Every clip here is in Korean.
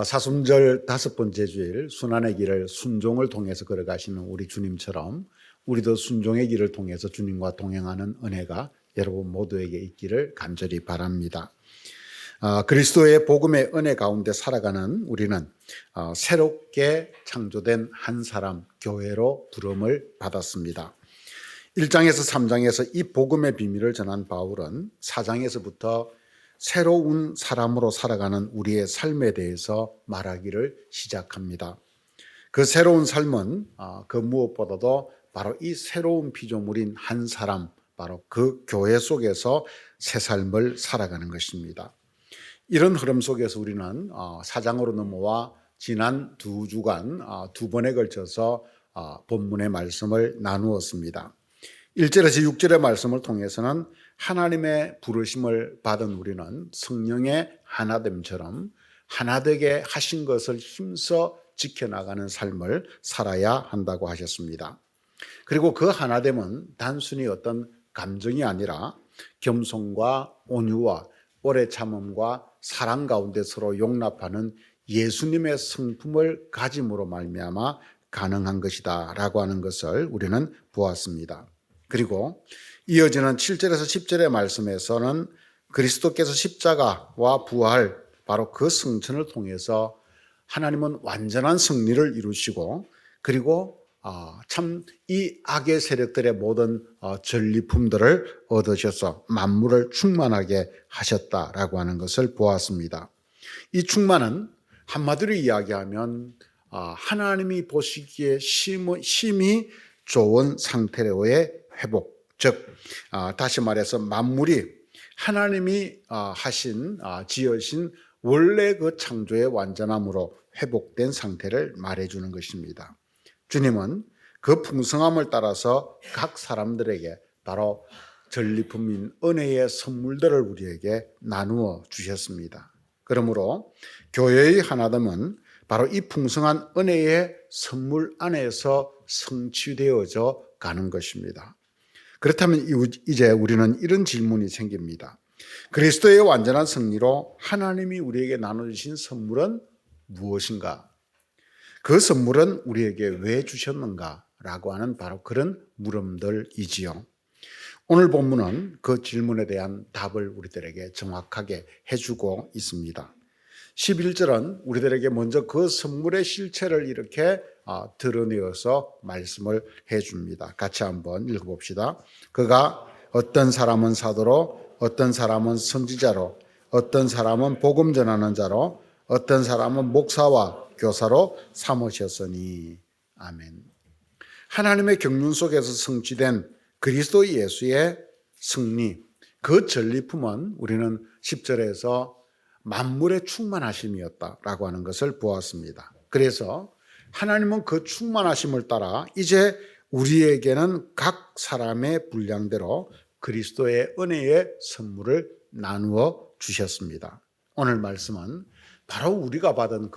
사순절 5번째 주일 순환의 길을 순종을 통해서 걸어가시는 우리 주님처럼 우리도 순종의 길을 통해서 주님과 동행하는 은혜가 여러분 모두에게 있기를 간절히 바랍니다. 그리스도의 복음의 은혜 가운데 살아가는 우리는 새롭게 창조된 한 사람 교회로 부름을 받았습니다. 1장에서 3장에서 이 복음의 비밀을 전한 바울은 4장에서부터 새로운 사람으로 살아가는 우리의 삶에 대해서 말하기를 시작합니다. 그 새로운 삶은 그 무엇보다도 바로 이 새로운 피조물인 한 사람, 바로 그 교회 속에서 새 삶을 살아가는 것입니다. 이런 흐름 속에서 우리는 4장으로 넘어와 지난 2주간 2번에 걸쳐서 본문의 말씀을 나누었습니다. 1절에서 6절의 말씀을 통해서는 하나님의 부르심을 받은 우리는 성령의 하나됨처럼 하나되게 하신 것을 힘써 지켜나가는 삶을 살아야 한다고 하셨습니다. 그리고 그 하나됨은 단순히 어떤 감정이 아니라 겸손과 온유와 오래 참음과 사랑 가운데 서로 용납하는 예수님의 성품을 가짐으로 말미암아 가능한 것이다 라고 하는 것을 우리는 보았습니다. 그리고 이어지는 7절에서 10절의 말씀에서는 그리스도께서 십자가와 부활, 바로 그 승천을 통해서 하나님은 완전한 승리를 이루시고 그리고 참 이 악의 세력들의 모든 전리품들을 얻으셔서 만물을 충만하게 하셨다라고 하는 것을 보았습니다. 이 충만은 한마디로 이야기하면 하나님이 보시기에 심히 좋은 상태로의 회복, 즉 다시 말해서 만물이 하나님이 지으신 원래 그 창조의 완전함으로 회복된 상태를 말해주는 것입니다. 주님은 그 풍성함을 따라서 각 사람들에게 바로 전리품인 은혜의 선물들을 우리에게 나누어 주셨습니다. 그러므로 교회의 하나됨은 바로 이 풍성한 은혜의 선물 안에서 성취되어져 가는 것입니다. 그렇다면 이제 우리는 이런 질문이 생깁니다. 그리스도의 완전한 승리로 하나님이 우리에게 나눠주신 선물은 무엇인가? 그 선물은 우리에게 왜 주셨는가? 라고 하는 바로 그런 물음들이지요. 오늘 본문은 그 질문에 대한 답을 우리들에게 정확하게 해주고 있습니다. 11절은 우리들에게 먼저 그 선물의 실체를 이렇게 드러내어서 말씀을 해줍니다. 같이 한번 읽어봅시다. 그가 어떤 사람은 사도로, 어떤 사람은 선지자로, 어떤 사람은 복음 전하는 자로, 어떤 사람은 목사와 교사로 삼으셨으니. 아멘. 하나님의 경륜 속에서 성취된 그리스도 예수의 승리, 그 전리품은 우리는 10절에서 만물의 충만하심이었다라고 하는 것을 보았습니다. 그래서 하나님은 그 충만하심을 따라 이제 우리에게는 각 사람의 분량대로 그리스도의 은혜의 선물을 나누어 주셨습니다. 오늘 말씀은 바로 우리가 받은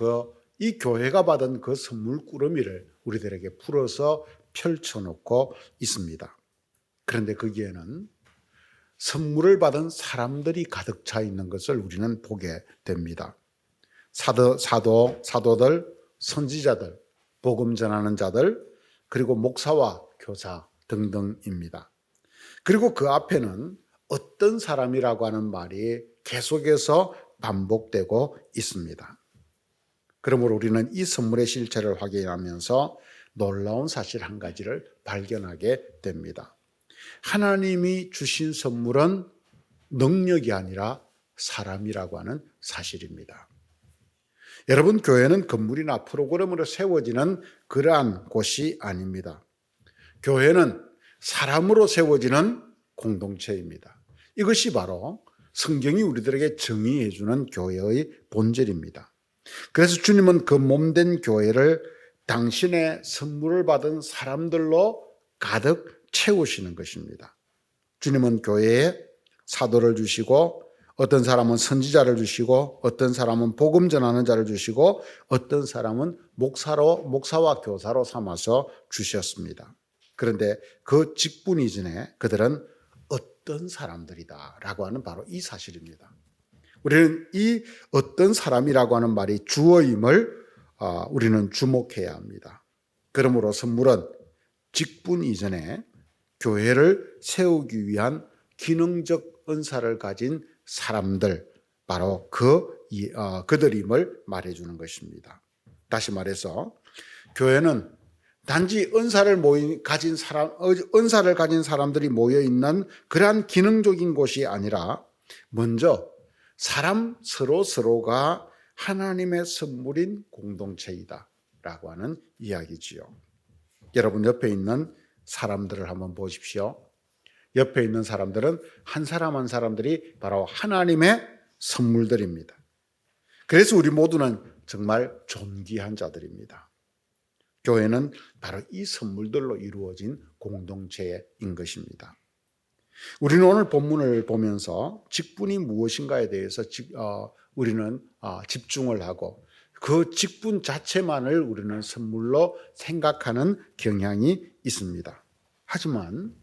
이 교회가 받은 그 선물 꾸러미를 우리들에게 풀어서 펼쳐놓고 있습니다. 그런데 거기에는 선물을 받은 사람들이 가득 차 있는 것을 우리는 보게 됩니다. 사도들, 선지자들, 복음 전하는 자들, 그리고 목사와 교사 등등입니다. 그리고 그 앞에는 어떤 사람이라고 하는 말이 계속해서 반복되고 있습니다. 그러므로 우리는 이 선물의 실체를 확인하면서 놀라운 사실 한 가지를 발견하게 됩니다. 하나님이 주신 선물은 능력이 아니라 사람이라고 하는 사실입니다. 여러분, 교회는 건물이나 프로그램으로 세워지는 그러한 곳이 아닙니다. 교회는 사람으로 세워지는 공동체입니다. 이것이 바로 성경이 우리들에게 정의해 주는 교회의 본질입니다. 그래서 주님은 그 몸된 교회를 당신의 선물을 받은 사람들로 가득 채우시는 것입니다. 주님은 교회에 사도를 주시고 어떤 사람은 선지자를 주시고 어떤 사람은 복음 전하는 자를 주시고 어떤 사람은 목사와 교사로 삼아서 주셨습니다. 그런데 그 직분 이전에 그들은 어떤 사람들이다 라고 하는 바로 이 사실입니다. 우리는 이 어떤 사람이라고 하는 말이 주어임을 우리는 주목해야 합니다. 그러므로 선물은 직분 이전에 교회를 세우기 위한 기능적 은사를 가진 사람들, 바로 그들임을 말해주는 것입니다. 다시 말해서 교회는 단지 은사를 가진 사람들이 모여 있는 그러한 기능적인 곳이 아니라 먼저 사람 서로가 하나님의 선물인 공동체이다라고 하는 이야기지요. 여러분 옆에 있는 사람들을 한번 보십시오. 옆에 있는 사람들은 한 사람 한 사람들이 바로 하나님의 선물들입니다. 그래서 우리 모두는 정말 존귀한 자들입니다. 교회는 바로 이 선물들로 이루어진 공동체인 것입니다. 우리는 오늘 본문을 보면서 직분이 무엇인가에 대해서 우리는 집중을 하고 그 직분 자체만을 우리는 선물로 생각하는 경향이 있습니다. 하지만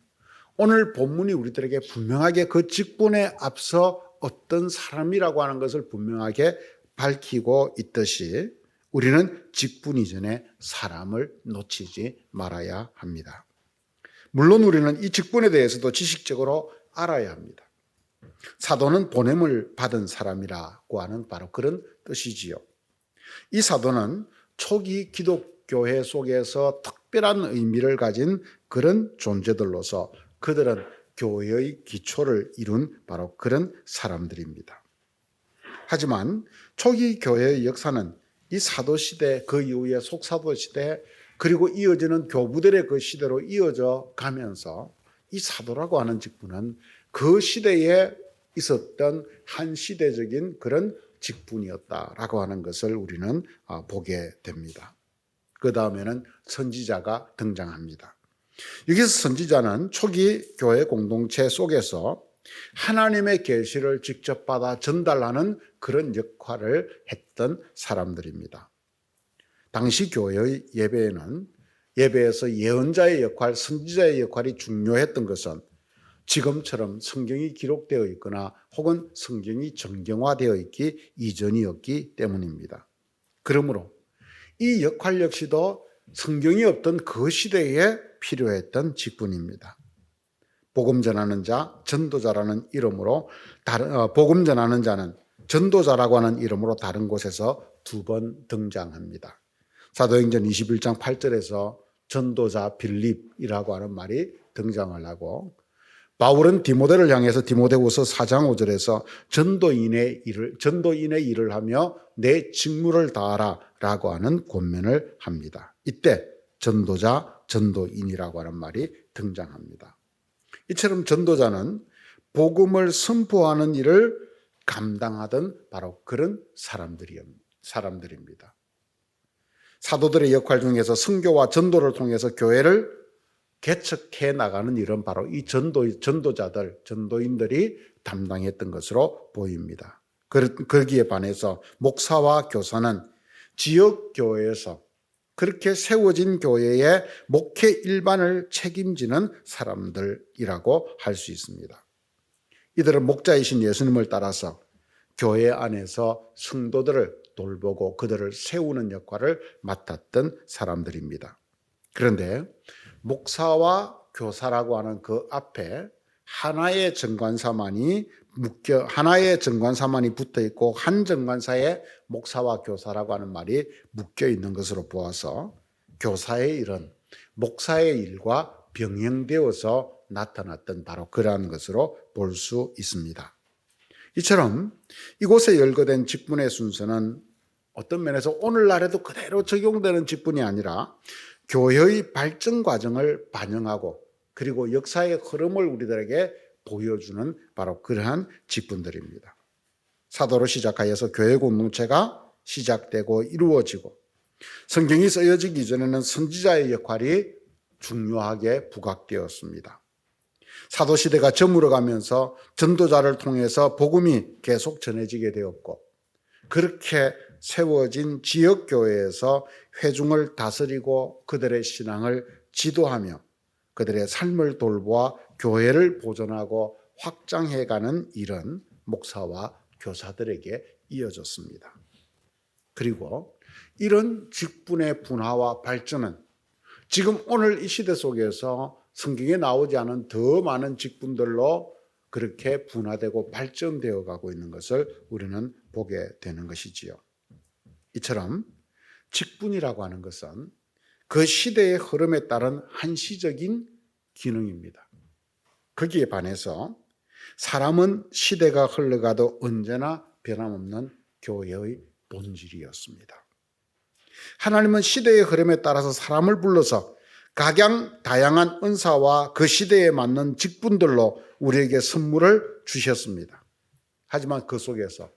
오늘 본문이 우리들에게 분명하게 그 직분에 앞서 어떤 사람이라고 하는 것을 분명하게 밝히고 있듯이 우리는 직분 이전에 사람을 놓치지 말아야 합니다. 물론 우리는 이 직분에 대해서도 지식적으로 알아야 합니다. 사도는 보냄을 받은 사람이라고 하는 바로 그런 뜻이지요. 이 사도는 초기 기독교회 속에서 특별한 의미를 가진 그런 존재들로서 그들은 교회의 기초를 이룬 바로 그런 사람들입니다. 하지만 초기 교회의 역사는 이 사도시대, 그 이후에 속사도시대, 그리고 이어지는 교부들의 그 시대로 이어져 가면서 이 사도라고 하는 직분은 그 시대에 있었던 한 시대적인 그런 직분이었다라고 하는 것을 우리는 보게 됩니다. 그 다음에는 선지자가 등장합니다. 여기서 선지자는 초기 교회 공동체 속에서 하나님의 계시를 직접 받아 전달하는 그런 역할을 했던 사람들입니다. 당시 교회의 예배에서 예언자의 역할, 선지자의 역할이 중요했던 것은 지금처럼 성경이 기록되어 있거나 혹은 성경이 정경화되어 있기 이전이었기 때문입니다. 그러므로 이 역할 역시도 성경이 없던 그 시대에 필요했던 직분입니다. 복음 전하는 자, 전도자라는 이름으로 복음 전하는 자는 전도자라고 하는 이름으로 다른 곳에서 2번 등장합니다. 사도행전 21장 8절에서 전도자 빌립이라고 하는 말이 등장을 하고, 바울은 디모데를 향해서 디모데후서 4장 5절에서 전도인의 일을 하며 내 직무를 다하라 라고 하는 권면을 합니다. 이때 전도자, 전도인이라고 하는 말이 등장합니다. 이처럼 전도자는 복음을 선포하는 일을 감당하던 바로 그런 사람들입니다. 사도들의 역할 중에서 선교와 전도를 통해서 교회를 개척해 나가는 일은 바로 이 전도자들, 전도인들이 담당했던 것으로 보입니다. 거기에 반해서 목사와 교사는 지역 교회에서 그렇게 세워진 교회의 목회 일반을 책임지는 사람들이라고 할 수 있습니다. 이들은 목자이신 예수님을 따라서 교회 안에서 성도들을 돌보고 그들을 세우는 역할을 맡았던 사람들입니다. 그런데 목사와 교사라고 하는 그 앞에 하나의 정관사만이 붙어 있고 한 정관사에 목사와 교사라고 하는 말이 묶여 있는 것으로 보아서 교사의 일은 목사의 일과 병행되어서 나타났던 바로 그러한 것으로 볼 수 있습니다. 이처럼 이곳에 열거된 직분의 순서는 어떤 면에서 오늘날에도 그대로 적용되는 직분이 아니라 교회의 발전 과정을 반영하고 그리고 역사의 흐름을 우리들에게 보여주는 바로 그러한 직분들입니다. 사도로 시작하여서 교회 공동체가 시작되고 이루어지고 성경이 쓰여지기 전에는 선지자의 역할이 중요하게 부각되었습니다. 사도시대가 저물어가면서 전도자를 통해서 복음이 계속 전해지게 되었고 그렇게 세워진 지역교회에서 회중을 다스리고 그들의 신앙을 지도하며 그들의 삶을 돌보아 교회를 보존하고 확장해가는 일은 목사와 교사들에게 이어졌습니다. 그리고 이런 직분의 분화와 발전은 지금 오늘 이 시대 속에서 성경에 나오지 않은 더 많은 직분들로 그렇게 분화되고 발전되어 가고 있는 것을 우리는 보게 되는 것이지요. 이처럼 직분이라고 하는 것은 그 시대의 흐름에 따른 한시적인 기능입니다. 거기에 반해서 사람은 시대가 흘러가도 언제나 변함없는 교회의 본질이었습니다. 하나님은 시대의 흐름에 따라서 사람을 불러서 각양 다양한 은사와 그 시대에 맞는 직분들로 우리에게 선물을 주셨습니다. 하지만 그 속에서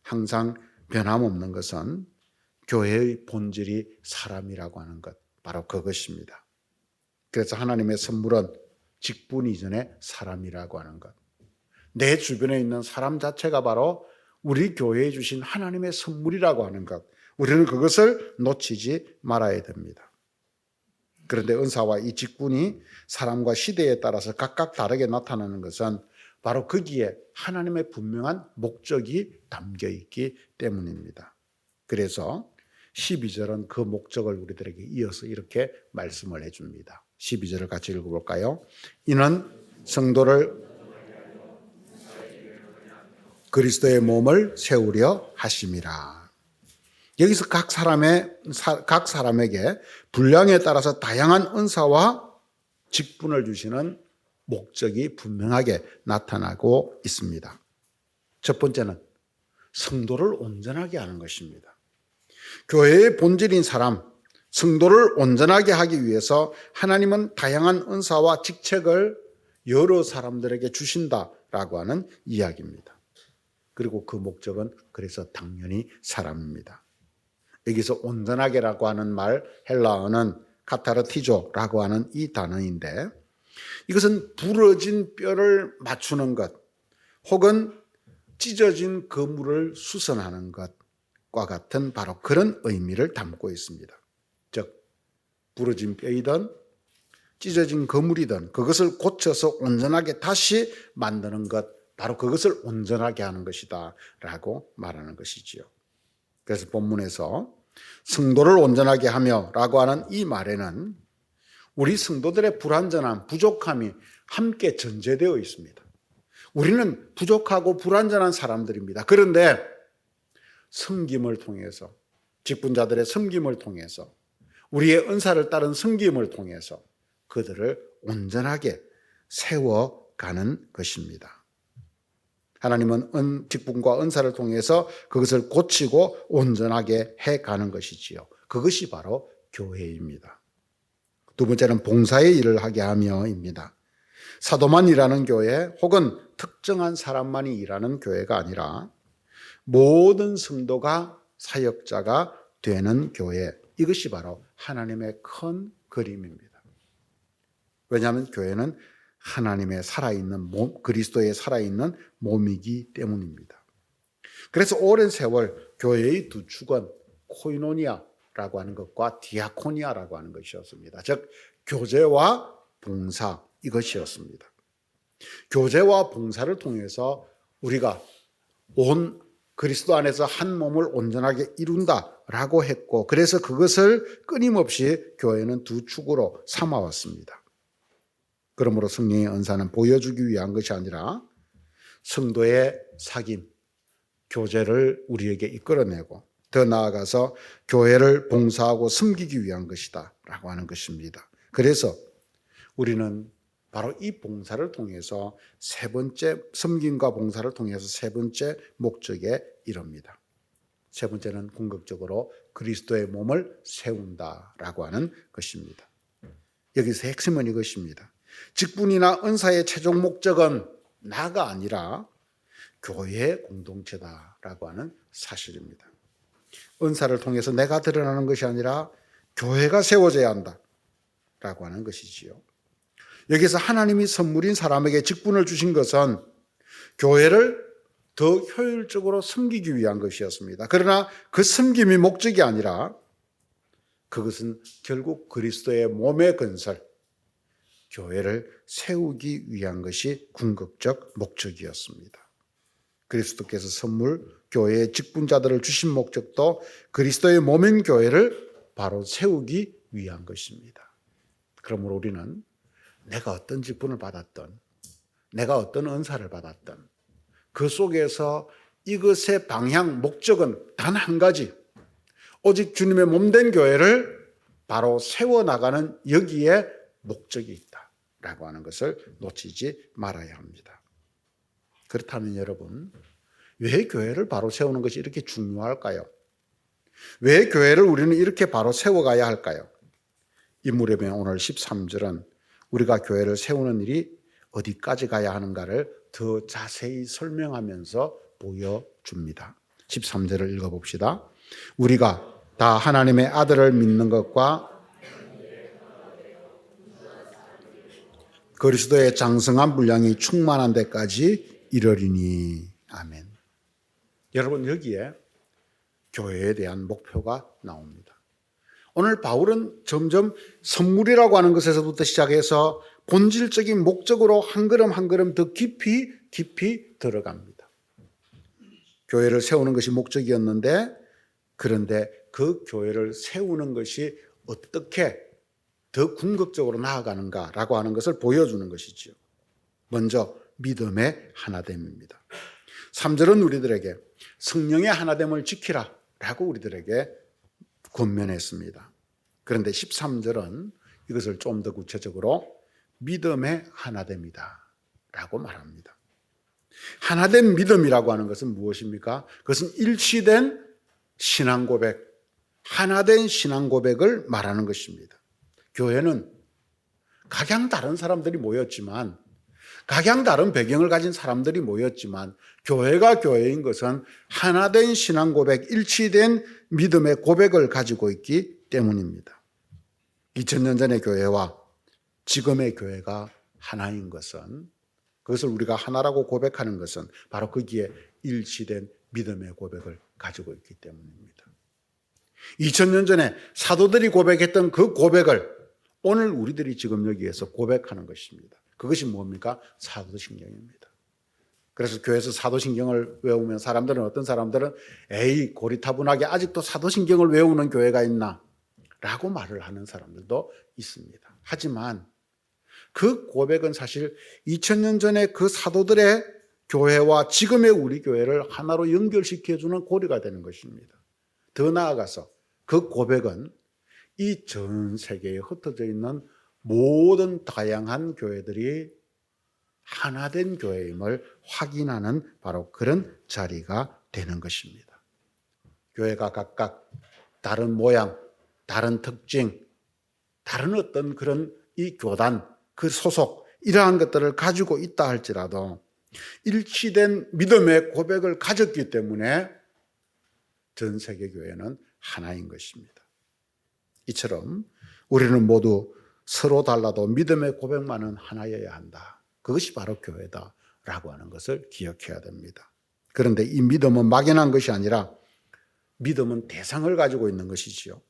항상 변함없는 것은 교회의 본질이 사람이라고 하는 것, 바로 그것입니다. 그래서 하나님의 선물은 직분 이전에 사람이라고 하는 것. 내 주변에 있는 사람 자체가 바로 우리 교회에 주신 하나님의 선물이라고 하는 것. 우리는 그것을 놓치지 말아야 됩니다. 그런데 은사와 이 직분이 사람과 시대에 따라서 각각 다르게 나타나는 것은 바로 거기에 하나님의 분명한 목적이 담겨 있기 때문입니다. 그래서 12절은 그 목적을 우리들에게 이어서 이렇게 말씀을 해줍니다. 12절을 같이 읽어볼까요? 이는 성도를 그리스도의 몸을 세우려 하심이라. 여기서 각 사람에게 분량에 따라서 다양한 은사와 직분을 주시는 목적이 분명하게 나타나고 있습니다. 첫 번째는 성도를 온전하게 하는 것입니다. 교회의 본질인 사람, 성도를 온전하게 하기 위해서 하나님은 다양한 은사와 직책을 여러 사람들에게 주신다라고 하는 이야기입니다. 그리고 그 목적은 그래서 당연히 사람입니다. 여기서 온전하게라고 하는 말, 헬라어는 카타르티조라고 하는 이 단어인데 이것은 부러진 뼈를 맞추는 것 혹은 찢어진 그물을 수선하는 것과 같은 바로 그런 의미를 담고 있습니다. 즉 부러진 뼈이든 찢어진 그물이든 그것을 고쳐서 온전하게 다시 만드는 것, 바로 그것을 온전하게 하는 것이다 라고 말하는 것이지요. 그래서 본문에서 성도를 온전하게 하며 라고 하는 이 말에는 우리 성도들의 불완전함, 부족함이 함께 전제되어 있습니다. 우리는 부족하고 불완전한 사람들입니다. 그런데 섬김을 통해서, 직분자들의 섬김을 통해서, 우리의 은사를 따른 섬김을 통해서 그들을 온전하게 세워가는 것입니다. 하나님은 직분과 은사를 통해서 그것을 고치고 온전하게 해가는 것이지요. 그것이 바로 교회입니다. 두 번째는 봉사의 일을 하게 하며입니다. 사도만 일하는 교회 혹은 특정한 사람만이 일하는 교회가 아니라 모든 성도가 사역자가 되는 교회, 이것이 바로 하나님의 큰 그림입니다. 왜냐하면 교회는 하나님의 살아있는 몸, 그리스도의 살아있는 몸이기 때문입니다. 그래서 오랜 세월 교회의 두 축은 코이노니아라고 하는 것과 디아코니아라고 하는 것이었습니다. 즉 교제와 봉사, 이것이었습니다. 교제와 봉사를 통해서 우리가 온 그리스도 안에서 한 몸을 온전하게 이룬다라고 했고, 그래서 그것을 끊임없이 교회는 두 축으로 삼아왔습니다. 그러므로 성령의 은사는 보여주기 위한 것이 아니라 성도의 사귐, 교제를 우리에게 이끌어내고 더 나아가서 교회를 봉사하고 섬기기 위한 것이다 라고 하는 것입니다. 그래서 우리는 바로 이 봉사를 통해서 세 번째, 섬김과 봉사를 통해서 세 번째 목적에 이릅니다. 세 번째는 궁극적으로 그리스도의 몸을 세운다라고 하는 것입니다. 여기서 핵심은 이것입니다. 직분이나 은사의 최종 목적은 나가 아니라 교회의 공동체다라고 하는 사실입니다. 은사를 통해서 내가 드러나는 것이 아니라 교회가 세워져야 한다라고 하는 것이지요. 여기서 하나님이 선물인 사람에게 직분을 주신 것은 교회를 더 효율적으로 섬기기 위한 것이었습니다. 그러나 그 섬김이 목적이 아니라 그것은 결국 그리스도의 몸의 건설, 교회를 세우기 위한 것이 궁극적 목적이었습니다. 그리스도께서 선물 교회의 직분자들을 주신 목적도 그리스도의 몸인 교회를 바로 세우기 위한 것입니다. 그러므로 우리는 내가 어떤 직분을 받았던, 내가 어떤 은사를 받았던 그 속에서 이것의 방향, 목적은 단 한 가지, 오직 주님의 몸된 교회를 바로 세워나가는 여기에 목적이 있다라고 하는 것을 놓치지 말아야 합니다. 그렇다면 여러분, 왜 교회를 바로 세우는 것이 이렇게 중요할까요? 왜 교회를 우리는 이렇게 바로 세워가야 할까요? 인물의 오늘 13절은 우리가 교회를 세우는 일이 어디까지 가야 하는가를 더 자세히 설명하면서 보여줍니다. 13절을 읽어봅시다. 우리가 다 하나님의 아들을 믿는 것과 그리스도의 장성한 분량이 충만한 데까지 이르리니. 아멘. 여러분, 여기에 교회에 대한 목표가 나옵니다. 오늘 바울은 점점 선물이라고 하는 것에서부터 시작해서 본질적인 목적으로 한 걸음 한 걸음 더 깊이 들어갑니다. 교회를 세우는 것이 목적이었는데, 그런데 그 교회를 세우는 것이 어떻게 더 궁극적으로 나아가는가라고 하는 것을 보여주는 것이죠. 먼저 믿음의 하나됨입니다. 3절은 우리들에게 성령의 하나됨을 지키라 라고 우리들에게 권면했습니다. 그런데 13절은 이것을 좀 더 구체적으로 믿음의 하나됨이다 라고 말합니다. 하나된 믿음이라고 하는 것은 무엇입니까? 그것은 일치된 신앙 고백, 하나된 신앙 고백을 말하는 것입니다. 교회는 각양 다른 사람들이 모였지만, 각양 다른 배경을 가진 사람들이 모였지만, 교회가 교회인 것은 하나된 신앙 고백, 일치된 믿음의 고백을 가지고 있기 때문입니다. 2000년 전의 교회와 지금의 교회가 하나인 것은, 그것을 우리가 하나라고 고백하는 것은 바로 거기에 일치된 믿음의 고백을 가지고 있기 때문입니다. 2000년 전에 사도들이 고백했던 그 고백을 오늘 우리들이 지금 여기에서 고백하는 것입니다. 그것이 뭡니까? 사도신경입니다. 그래서 교회에서 사도신경을 외우면 사람들은, 어떤 사람들은 에이 고리타분하게 아직도 사도신경을 외우는 교회가 있나? 라고 말을 하는 사람들도 있습니다. 하지만 그 고백은 사실 2000년 전에 그 사도들의 교회와 지금의 우리 교회를 하나로 연결시켜주는 고리가 되는 것입니다. 더 나아가서 그 고백은 이 전 세계에 흩어져 있는 모든 다양한 교회들이 하나된 교회임을 확인하는 바로 그런 자리가 되는 것입니다. 교회가 각각 다른 모양, 다른 특징, 다른 어떤 그런 이 교단, 그 소속, 이러한 것들을 가지고 있다 할지라도 일치된 믿음의 고백을 가졌기 때문에 전 세계 교회는 하나인 것입니다. 이처럼 우리는 모두 서로 달라도 믿음의 고백만은 하나여야 한다. 그것이 바로 교회다라고 하는 것을 기억해야 됩니다. 그런데 이 믿음은 막연한 것이 아니라 믿음은 대상을 가지고 있는 것이지요.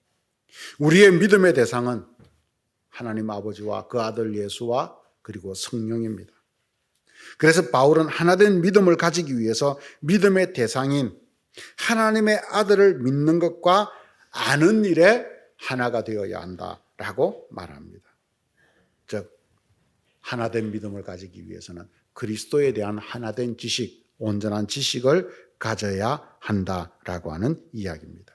우리의 믿음의 대상은 하나님 아버지와 그 아들 예수와 그리고 성령입니다. 그래서 바울은 하나된 믿음을 가지기 위해서 믿음의 대상인 하나님의 아들을 믿는 것과 아는 일에 하나가 되어야 한다라고 말합니다. 즉 하나된 믿음을 가지기 위해서는 그리스도에 대한 하나된 지식, 온전한 지식을 가져야 한다라고 하는 이야기입니다.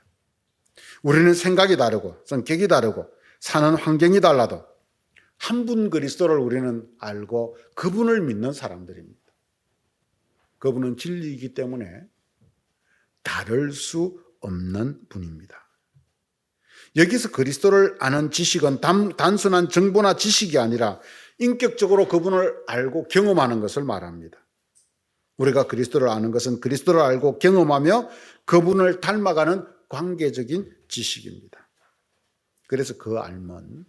우리는 생각이 다르고 성격이 다르고 사는 환경이 달라도 한 분 그리스도를 우리는 알고 그분을 믿는 사람들입니다. 그분은 진리이기 때문에 다를 수 없는 분입니다. 여기서 그리스도를 아는 지식은 단순한 정보나 지식이 아니라 인격적으로 그분을 알고 경험하는 것을 말합니다. 우리가 그리스도를 아는 것은 그리스도를 알고 경험하며 그분을 닮아가는 관계적인 지식입니다. 그래서 그 알면,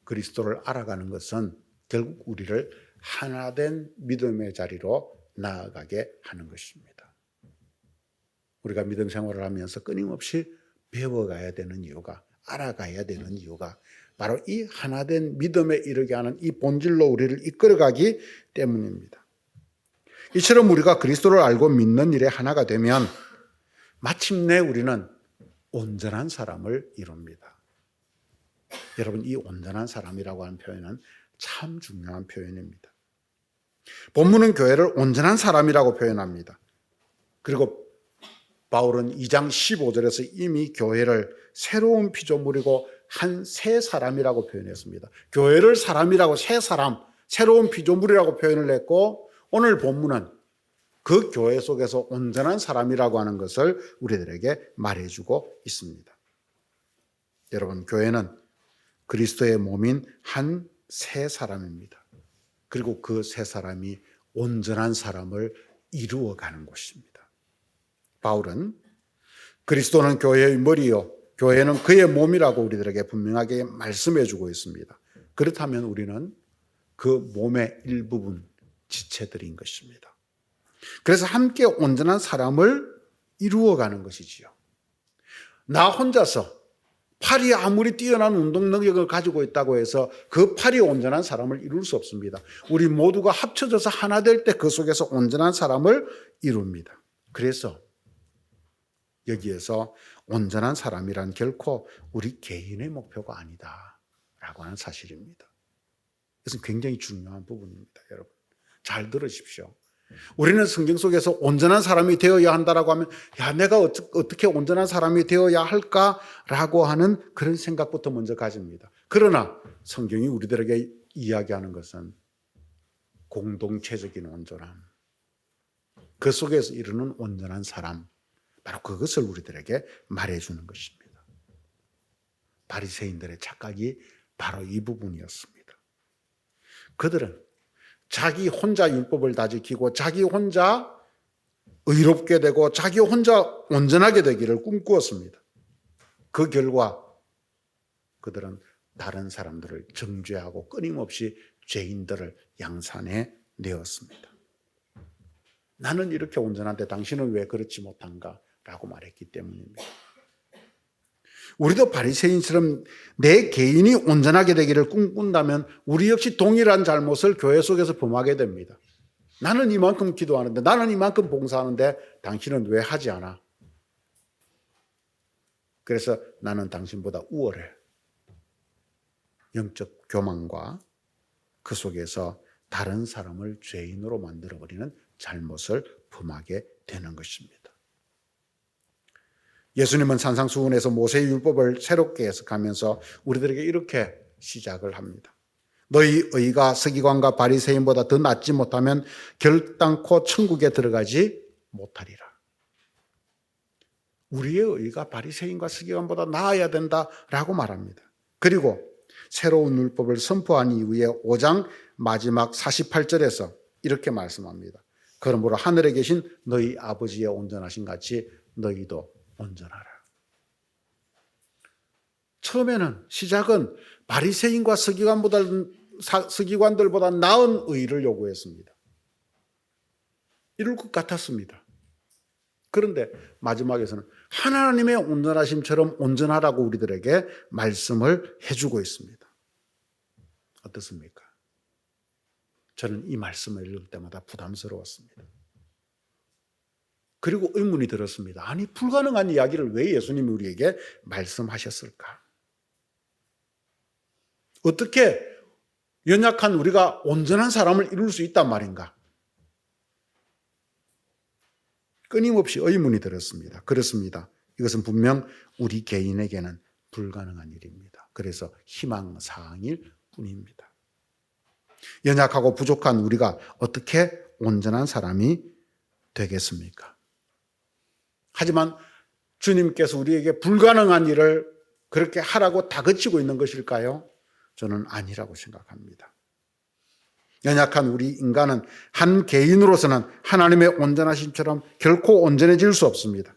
그리스도를 알아가는 것은 결국 우리를 하나된 믿음의 자리로 나아가게 하는 것입니다. 우리가 믿음 생활을 하면서 끊임없이 배워가야 되는 이유가, 알아가야 되는 이유가 바로 이 하나된 믿음에 이르게 하는 이 본질로 우리를 이끌어가기 때문입니다. 이처럼 우리가 그리스도를 알고 믿는 일에 하나가 되면 마침내 우리는 온전한 사람을 이룹니다. 여러분, 이 온전한 사람이라고 하는 표현은 참 중요한 표현입니다. 본문은 교회를 온전한 사람이라고 표현합니다. 그리고 바울은 2장 15절에서 이미 교회를 새로운 피조물이고 한 새 사람이라고 표현했습니다. 교회를 사람이라고 새 사람, 새로운 피조물이라고 표현을 했고, 오늘 본문은 그 교회 속에서 온전한 사람이라고 하는 것을 우리들에게 말해주고 있습니다. 여러분, 교회는 그리스도의 몸인 한 새 사람입니다. 그리고 그 새 사람이 온전한 사람을 이루어가는 곳입니다. 바울은 그리스도는 교회의 머리요, 교회는 그의 몸이라고 우리들에게 분명하게 말씀해 주고 있습니다. 그렇다면 우리는 그 몸의 일부분, 지체들인 것입니다. 그래서 함께 온전한 사람을 이루어가는 것이지요. 나 혼자서 팔이 아무리 뛰어난 운동 능력을 가지고 있다고 해서 그 팔이 온전한 사람을 이룰 수 없습니다. 우리 모두가 합쳐져서 하나 될 때 그 속에서 온전한 사람을 이룹니다. 그래서 여기에서 온전한 사람이란 결코 우리 개인의 목표가 아니다라고 하는 사실입니다. 이것은 굉장히 중요한 부분입니다. 여러분, 잘 들으십시오. 우리는 성경 속에서 온전한 사람이 되어야 한다라고 하면, 야, 내가 어떻게 온전한 사람이 되어야 할까라고 하는 그런 생각부터 먼저 가집니다. 그러나 성경이 우리들에게 이야기하는 것은 공동체적인 온전함, 그 속에서 이루는 온전한 사람, 바로 그것을 우리들에게 말해주는 것입니다. 바리새인들의 착각이 바로 이 부분이었습니다. 그들은 자기 혼자 율법을 다 지키고 자기 혼자 의롭게 되고 자기 혼자 온전하게 되기를 꿈꾸었습니다. 그 결과 그들은 다른 사람들을 정죄하고 끊임없이 죄인들을 양산해 내었습니다. 나는 이렇게 온전한데 당신은 왜 그렇지 못한가? 라고 말했기 때문입니다. 우리도 바리새인처럼 내 개인이 온전하게 되기를 꿈꾼다면 우리 역시 동일한 잘못을 교회 속에서 범하게 됩니다. 나는 이만큼 기도하는데, 나는 이만큼 봉사하는데 당신은 왜 하지 않아? 그래서 나는 당신보다 우월해. 영적 교만과 그 속에서 다른 사람을 죄인으로 만들어버리는 잘못을 범하게 되는 것입니다. 예수님은 산상수훈에서 모세의 율법을 새롭게 해석하면서 우리들에게 이렇게 시작을 합니다. 너희 의가 서기관과 바리새인보다 더 낫지 못하면 결단코 천국에 들어가지 못하리라. 우리의 의가 바리새인과 서기관보다 나아야 된다라고 말합니다. 그리고 새로운 율법을 선포한 이후에 5장 마지막 48절에서 이렇게 말씀합니다. 그러므로 하늘에 계신 너희 아버지의 온전하신 같이 너희도 온전하라. 처음에는 시작은 바리새인과 서기관들보다 나은 의를 요구했습니다. 이룰 것 같았습니다. 그런데 마지막에서는 하나님의 온전하심처럼 온전하라고 우리들에게 말씀을 해주고 있습니다. 어떻습니까? 저는 이 말씀을 읽을 때마다 부담스러웠습니다. 그리고 의문이 들었습니다. 아니, 불가능한 이야기를 왜 예수님이 우리에게 말씀하셨을까? 어떻게 연약한 우리가 온전한 사람을 이룰 수 있단 말인가? 끊임없이 의문이 들었습니다. 그렇습니다. 이것은 분명 우리 개인에게는 불가능한 일입니다. 그래서 희망사항일 뿐입니다. 연약하고 부족한 우리가 어떻게 온전한 사람이 되겠습니까? 하지만 주님께서 우리에게 불가능한 일을 그렇게 하라고 다그치고 있는 것일까요? 저는 아니라고 생각합니다. 연약한 우리 인간은 한 개인으로서는 하나님의 온전하심처럼 결코 온전해질 수 없습니다.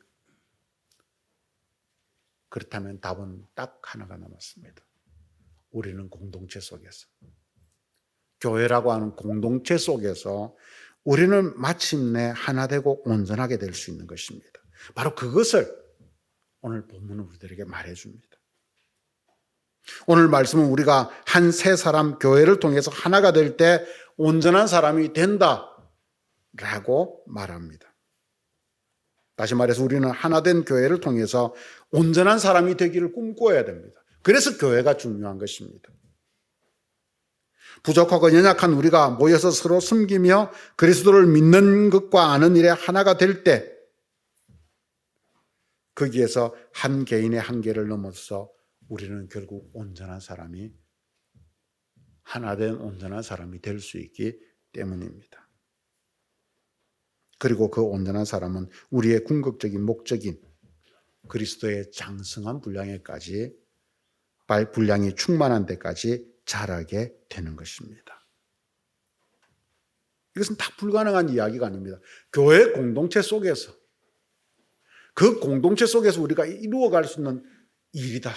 그렇다면 답은 딱 하나가 남았습니다. 우리는 공동체 속에서, 교회라고 하는 공동체 속에서 우리는 마침내 하나 되고 온전하게 될 수 있는 것입니다. 바로 그것을 오늘 본문은 우리들에게 말해줍니다. 오늘 말씀은 우리가 한 세 사람 교회를 통해서 하나가 될 때 온전한 사람이 된다, 라고 말합니다. 다시 말해서 우리는 하나된 교회를 통해서 온전한 사람이 되기를 꿈꿔야 됩니다. 그래서 교회가 중요한 것입니다. 부족하고 연약한 우리가 모여서 서로 섬기며 그리스도를 믿는 것과 아는 일에 하나가 될 때 거기에서 한 개인의 한계를 넘어서 우리는 결국 온전한 사람이 하나된 온전한 사람이 될 수 있기 때문입니다. 그리고 그 온전한 사람은 우리의 궁극적인 목적인 그리스도의 장성한 분량에까지 분량이 충만한 데까지 자라게 되는 것입니다. 이것은 다 불가능한 이야기가 아닙니다. 교회 공동체 속에서 그 공동체 속에서 우리가 이루어갈 수 있는 일이다.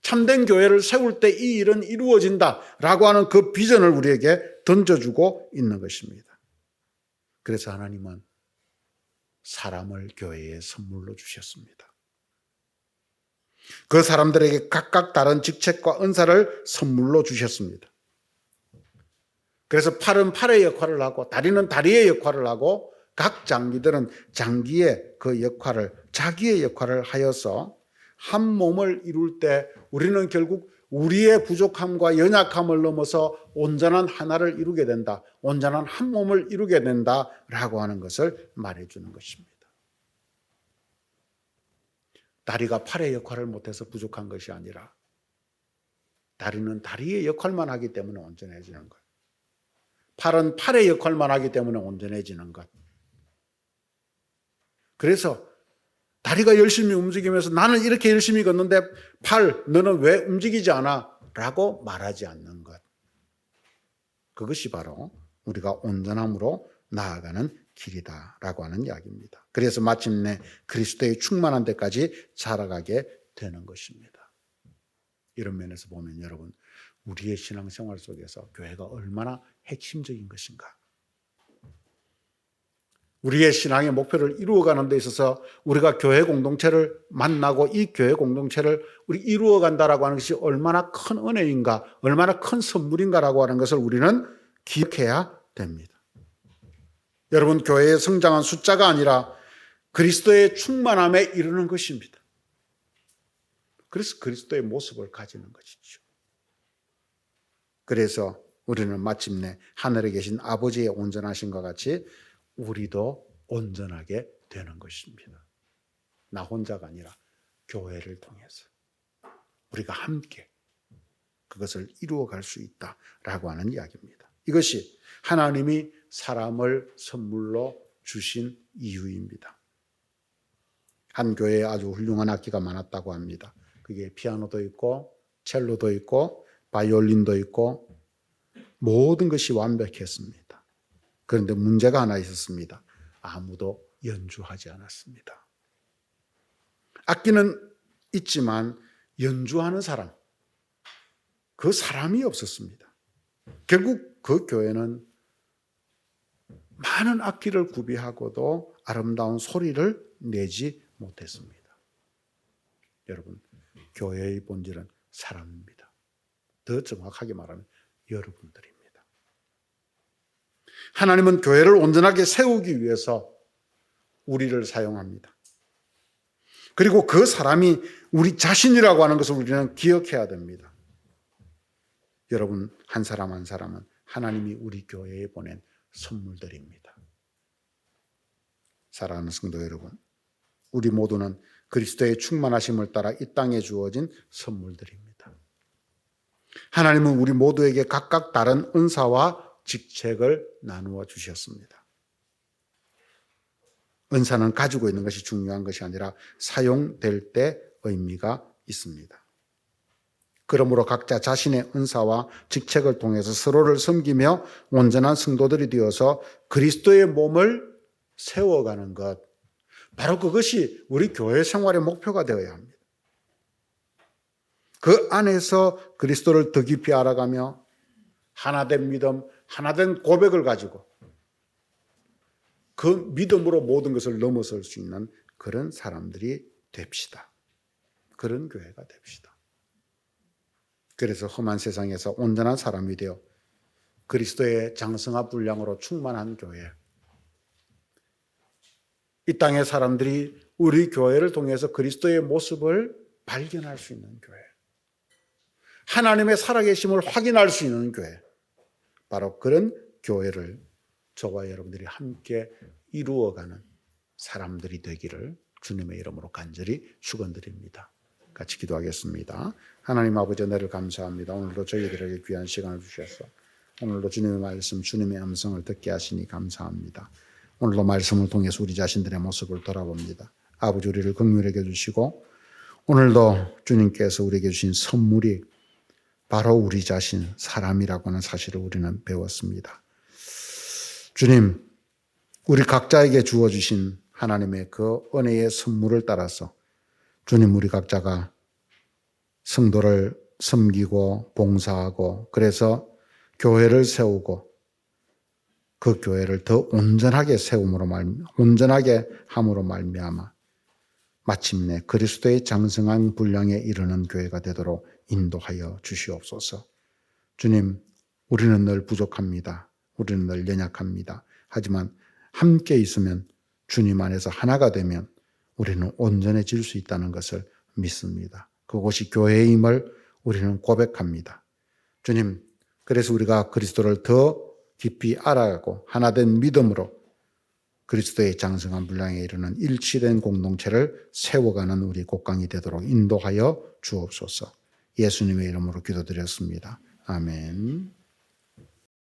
참된 교회를 세울 때 이 일은 이루어진다라고 하는 그 비전을 우리에게 던져주고 있는 것입니다. 그래서 하나님은 사람을 교회에 선물로 주셨습니다. 그 사람들에게 각각 다른 직책과 은사를 선물로 주셨습니다. 그래서 팔은 팔의 역할을 하고 다리는 다리의 역할을 하고 각 장기들은 장기의 그 역할을 자기의 역할을 하여서 한 몸을 이룰 때 우리는 결국 우리의 부족함과 연약함을 넘어서 온전한 하나를 이루게 된다. 온전한 한 몸을 이루게 된다라고 하는 것을 말해주는 것입니다. 다리가 팔의 역할을 못해서 부족한 것이 아니라 다리는 다리의 역할만 하기 때문에 온전해지는 것. 팔은 팔의 역할만 하기 때문에 온전해지는 것. 그래서 다리가 열심히 움직이면서 나는 이렇게 열심히 걷는데 팔, 너는 왜 움직이지 않아? 라고 말하지 않는 것. 그것이 바로 우리가 온전함으로 나아가는 길이다라고 하는 이야기입니다. 그래서 마침내 그리스도의 충만한 데까지 자라가게 되는 것입니다. 이런 면에서 보면 여러분, 우리의 신앙생활 속에서 교회가 얼마나 핵심적인 것인가. 우리의 신앙의 목표를 이루어가는 데 있어서 우리가 교회 공동체를 만나고 이 교회 공동체를 우리 이루어간다라고 하는 것이 얼마나 큰 은혜인가, 얼마나 큰 선물인가라고 하는 것을 우리는 기억해야 됩니다. 여러분, 교회의 성장한 숫자가 아니라 그리스도의 충만함에 이르는 것입니다. 그래서 그리스도의 모습을 가지는 것이죠. 그래서 우리는 마침내 하늘에 계신 아버지의 온전하심과 같이 우리도 온전하게 되는 것입니다. 나 혼자가 아니라 교회를 통해서 우리가 함께 그것을 이루어갈 수 있다라고 하는 이야기입니다. 이것이 하나님이 사람을 선물로 주신 이유입니다. 한 교회에 아주 훌륭한 악기가 많았다고 합니다. 그게 피아노도 있고 첼로도 있고 바이올린도 있고 모든 것이 완벽했습니다. 그런데 문제가 하나 있었습니다. 아무도 연주하지 않았습니다. 악기는 있지만 연주하는 사람, 그 사람이 없었습니다. 결국 그 교회는 많은 악기를 구비하고도 아름다운 소리를 내지 못했습니다. 여러분, 교회의 본질은 사람입니다. 더 정확하게 말하면 여러분들입니다. 하나님은 교회를 온전하게 세우기 위해서 우리를 사용합니다. 그리고 그 사람이 우리 자신이라고 하는 것을 우리는 기억해야 됩니다. 여러분, 한 사람 한 사람은 하나님이 우리 교회에 보낸 선물들입니다. 사랑하는 성도 여러분, 우리 모두는 그리스도의 충만하심을 따라 이 땅에 주어진 선물들입니다. 하나님은 우리 모두에게 각각 다른 은사와 직책을 나누어 주셨습니다. 은사는 가지고 있는 것이 중요한 것이 아니라 사용될 때 의미가 있습니다. 그러므로 각자 자신의 은사와 직책을 통해서 서로를 섬기며 온전한 성도들이 되어서 그리스도의 몸을 세워가는 것, 바로 그것이 우리 교회 생활의 목표가 되어야 합니다. 그 안에서 그리스도를 더 깊이 알아가며 하나된 믿음, 하나된 고백을 가지고 그 믿음으로 모든 것을 넘어설 수 있는 그런 사람들이 됩시다. 그런 교회가 됩시다. 그래서 험한 세상에서 온전한 사람이 되어 그리스도의 장성한 분량으로 충만한 교회, 이 땅의 사람들이 우리 교회를 통해서 그리스도의 모습을 발견할 수 있는 교회, 하나님의 살아계심을 확인할 수 있는 교회, 바로 그런 교회를 저와 여러분들이 함께 이루어가는 사람들이 되기를 주님의 이름으로 간절히 축원드립니다. 같이 기도하겠습니다. 하나님 아버지, 은혜를 감사합니다. 오늘도 저희들에게 귀한 시간을 주셔서 오늘도 주님의 말씀, 주님의 음성을 듣게 하시니 감사합니다. 오늘도 말씀을 통해서 우리 자신들의 모습을 돌아봅니다. 아버지, 우리를 긍휼하게 해주시고 오늘도 주님께서 우리에게 주신 선물이 바로 우리 자신, 사람이라고 하는 사실을 우리는 배웠습니다. 주님, 우리 각자에게 주어주신 하나님의 그 은혜의 선물을 따라서 주님, 우리 각자가 성도를 섬기고 봉사하고 그래서 교회를 세우고 그 교회를 더 온전하게 온전하게 함으로 말미암아 마침내 그리스도의 장성한 분량에 이르는 교회가 되도록 인도하여 주시옵소서. 주님, 우리는 늘 부족합니다. 우리는 늘 연약합니다. 하지만 함께 있으면 주님 안에서 하나가 되면 우리는 온전해질 수 있다는 것을 믿습니다. 그것이 교회임을 우리는 고백합니다. 주님, 그래서 우리가 그리스도를 더 깊이 알아가고 하나된 믿음으로 그리스도의 장성한 분량에 이르는 일치된 공동체를 세워가는 우리 곡강이 되도록 인도하여 주옵소서. 예수님의 이름으로 기도드렸습니다. 아멘.